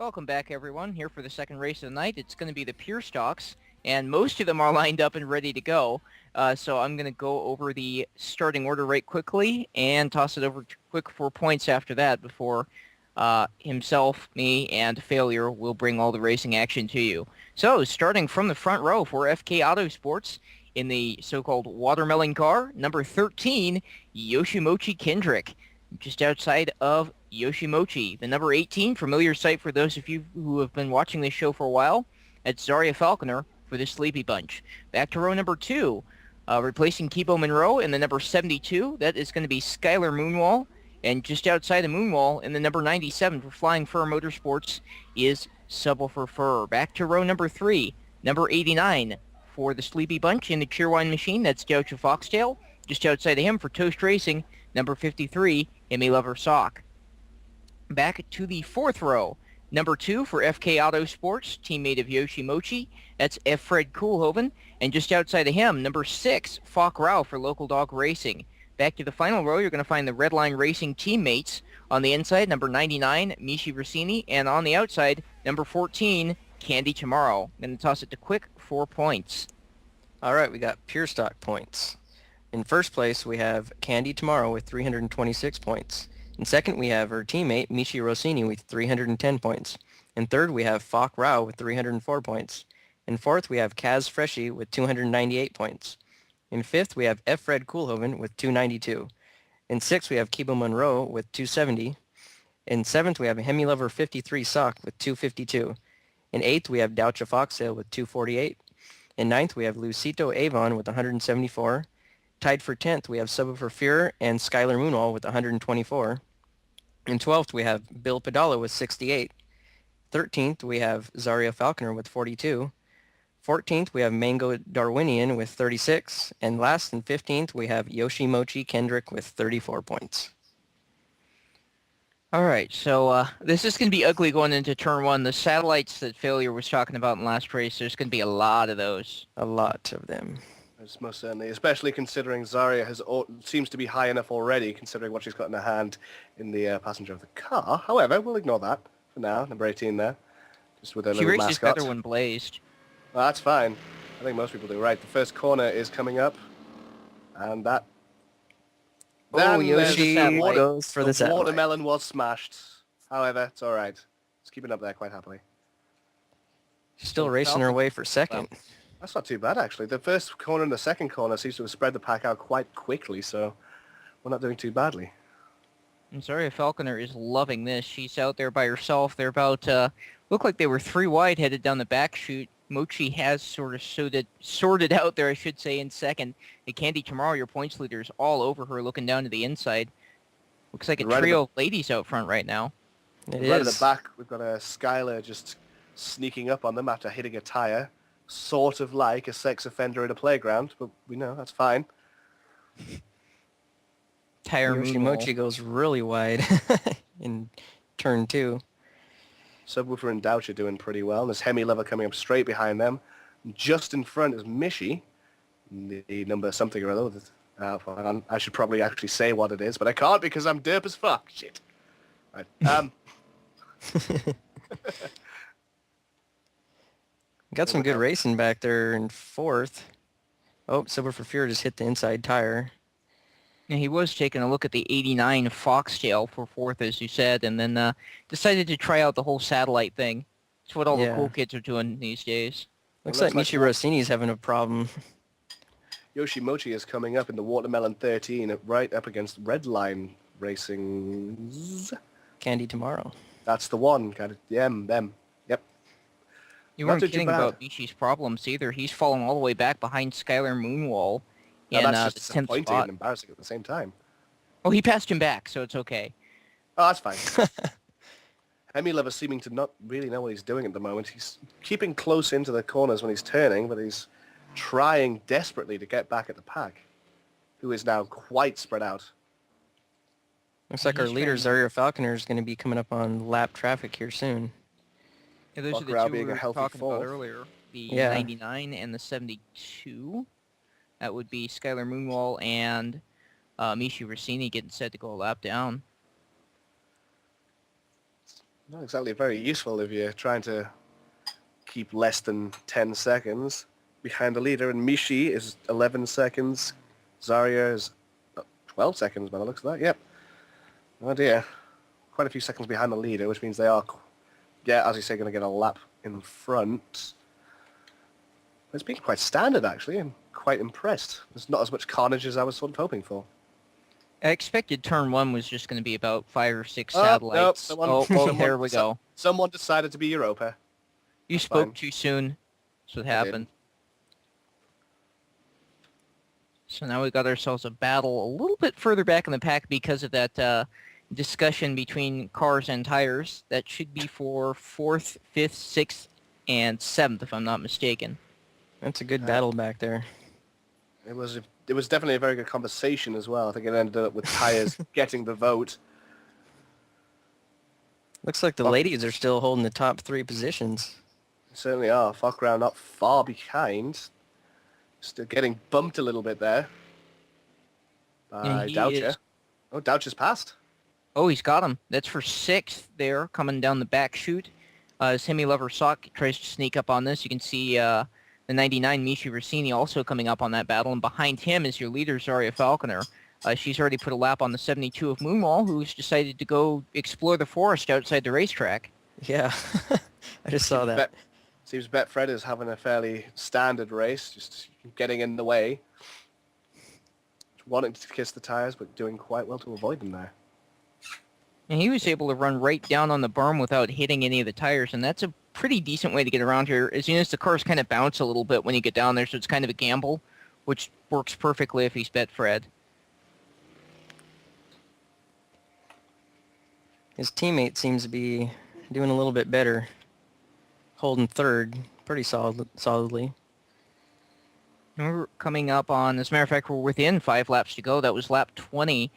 welcome back everyone here for the second race of the night. It's going to be the Pure Stocks, and most of them are lined up and ready to go. So I'm going to go over the starting order right quickly and toss it over to Quick for points after that before himself, me, and Failure will bring all the racing action to you. So starting from the front row for FK Autosports in the so-called watermelon car, number 13, Yoshimochi Kendrick. Just outside of Yoshimochi. The number 18, familiar sight for those of you who have been watching this show for a while. That's Zaria Falconer for the Sleepy Bunch. Back to row number 2, replacing Kibo Monroe in the number 72. That is going to be Skylar Moonwall. And just outside of Moonwall in the number 97 for Flying Fur Motorsports is Subwoofer Fur. Back to row number 3, number 89 for the Sleepy Bunch in the Cheerwine Machine. That's Gaucho Foxtail. Just outside of him for Toast Racing, number 53, Emmy Lover Sock. Back to the fourth row, number 2 for FK Auto Sports, teammate of Yoshimochi. That's F. Fred Koolhoven. And just outside of him, number 6, Falk Rao for Local Dog Racing. Back to the final row, you're going to find the Redline Racing teammates. On the inside, number 99, Mishi Rossini. And on the outside, number 14, Candy Tomorrow. I'm going to toss it to Quick for points. All right, we got Pure Stock points. In first place, we have Candy Tomorrow with 326 points. In second, we have her teammate, Michi Rossini, with 310 points. In third, we have Falk Rao with 304 points. In fourth, we have Kaz Freshy with 298 points. In fifth, we have F. Fred Koolhoven with 292. In sixth, we have Kibo Monroe with 270. In seventh, we have Hemi Lover 53 Sock with 252. In eighth, we have Doucha Foxtail with 248. In ninth, we have Lucito Avon with 174. Tied for 10th, we have Subwoofer Fear and Skylar Moonwall with 124. In 12th, we have Bill Padala with 68. 13th, we have Zaria Falconer with 42. 14th, we have Mango Darwinian with 36. And last and 15th, we have Yoshimochi Kendrick with 34 points. All right, so this is going to be ugly going into turn 1. The satellites that Failure was talking about in the last race, there's going to be a lot of those. A lot of them. Yes, most certainly, especially considering Zaria seems to be high enough already, considering what she's got in her hand in the passenger of the car. However, we'll ignore that for now. Number 18 there, just with her little mascot. She raced better when blazed. Well, that's fine. I think most people do. Right, the first corner is coming up, and that... Oh, Yoshi goes for the satellite. Watermelon was smashed. However, it's all right. It's keeping up there quite happily. Still racing her way for second. Well, that's not too bad, actually. The first corner and the second corner seems to have spread the pack out quite quickly, so we're not doing too badly. I'm sorry, Falconer is loving this. She's out there by herself. They're about, look like they were 3 wide headed down the back chute. Mochi has sort of sorted out there, I should say, in second. And Candy Tomorrow, your points leader, is all over her, looking down to the inside. Looks like a trio of ladies out front right now. Right at the back, we've got a Skylar just sneaking up on them after hitting a tire. Sort of like a sex offender at a playground, but we know that's fine. Yoshimochi goes really wide in turn 2. Subwoofer and Douch are doing pretty well. And there's Hemi Lover coming up straight behind them. And just in front is Mishi, the number something or other. I should probably actually say what it is, but I can't because I'm derp as fuck. Shit. Right. Got some good racing back there in fourth. Oh, Subwoofer Fear just hit the inside tire. Yeah, he was taking a look at the 89 Foxtail for fourth, as you said, and then decided to try out the whole satellite thing. It's what all the cool kids are doing these days. Looks like Michi Rossini's having a problem. Yoshimochi is coming up in the Watermelon 13, right up against Redline Racing's Candy Tomorrow. That's the one. Got it. Yeah, them. Yep. You weren't kidding about Michi's problems either. He's fallen all the way back behind Skylar Moonwall. No, that's just disappointing and embarrassing at the same time. Oh, he passed him back, so it's okay. Oh, that's fine. Hemi Lover seeming to not really know what he's doing at the moment. He's keeping close into the corners when he's turning, but he's trying desperately to get back at the pack, who is now quite spread out. Looks like our leader, Zaria Falconer, is going to be coming up on lap traffic here soon. Yeah, those are the two we were talking about earlier. The 99 and the 72. That would be Skylar Moonwall and Mishi Rossini getting set to go a lap down. Not exactly very useful if you're trying to keep less than 10 seconds behind the leader. And Mishi is 11 seconds. Zarya is 12 seconds by the looks of that. Yep. Oh dear. Quite a few seconds behind the leader, which means they are, yeah, as you say, going to get a lap in front. It's been quite standard, actually. I'm quite impressed. There's not as much carnage as I was sort of hoping for. I expected turn 1 was just going to be about 5 or 6 Oh, nope, satellites. There we go. Someone decided to be Europa. You spoke too soon. That's what happened. So now we've got ourselves a battle a little bit further back in the pack because of that discussion between cars and tires. That should be for 4th, 5th, 6th, and 7th, if I'm not mistaken. That's a good battle back there. It was definitely a very good conversation as well. I think it ended up with tires getting the vote. Looks like the ladies are still holding the top 3 positions. Certainly are. Fockround not far behind. Still getting bumped a little bit there by Doucher. Oh, Doucher's passed. Oh, he's got him. That's for 6th there, coming down the back chute. Semi Lover Sock tries to sneak up on this. You can see the 99 Mishi Rossini also coming up on that battle, and behind him is your leader, Zarya Falconer. She's already put a lap on the 72 of Moonwall, who's decided to go explore the forest outside the racetrack. Yeah, I just saw that. Seems Betfred is having a fairly standard race, just getting in the way. Wanting to kiss the tires, but doing quite well to avoid them there. And he was able to run right down on the berm without hitting any of the tires, and that's a pretty decent way to get around here. As you notice, the cars kind of bounce a little bit when you get down there, so it's kind of a gamble, which works perfectly if he's Betfred. His teammate seems to be doing a little bit better, holding 3rd pretty solidly. And we're coming up on, as a matter of fact, we're within 5 laps to go. That was lap 20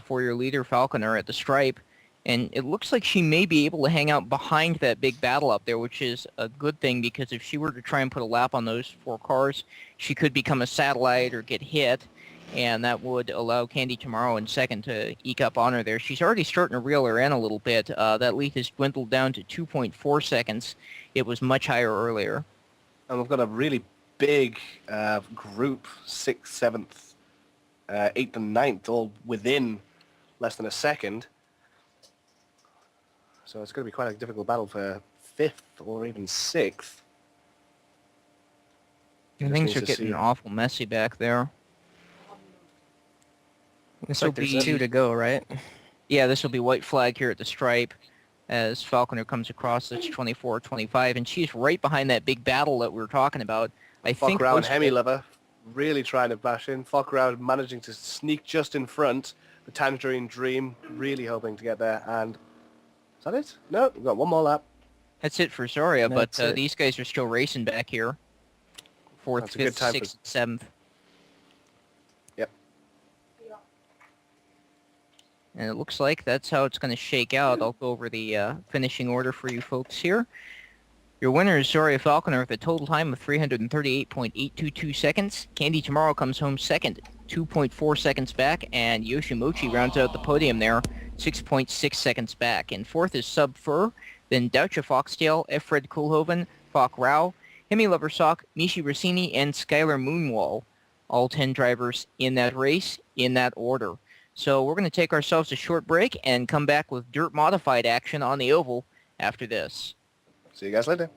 for your leader, Falconer, at the stripe. And it looks like she may be able to hang out behind that big battle up there, which is a good thing, because if she were to try and put a lap on those 4 cars, she could become a satellite or get hit, and that would allow Candy Tomorrow in 2nd to eke up on her there. She's already starting to reel her in a little bit. That lead has dwindled down to 2.4 seconds. It was much higher earlier. And we've got a really big group, 6th, 7th, 8th and 9th, all within less than a second. So it's going to be quite a difficult battle for 5th or even 6th. Things are getting awful messy back there. Looks like there's 2 to go, right? Yeah, this will be white flag here at the stripe as Falconer comes across. That's 24-25, and she's right behind that big battle that we were talking about. I think Fockround and Hemi Lover really trying to bash in. Fockround managing to sneak just in front. The Tangerine Dream really hoping to get there. And is that it? No, we've got one more lap. That's it for Zarya, but these guys are still racing back here. 4th, 5th, 6th, 7th. Yep. And it looks like that's how it's going to shake out. I'll go over the finishing order for you folks here. Your winner is Zarya Falconer with a total time of 338.822 seconds. Candy Tomorrow comes home 2nd, 2.4 seconds back, and Yoshimochi rounds out the podium there, 6.6 seconds back. And 4th is Sub Fur, then Doucha Foxtail, Efred Koolhoven, Fok Rao, Hemi Lover Sock, Mishi Rossini, and Skylar Moonwall. All 10 drivers in that race, in that order. So we're going to take ourselves a short break and come back with dirt modified action on the oval after this. See you guys later.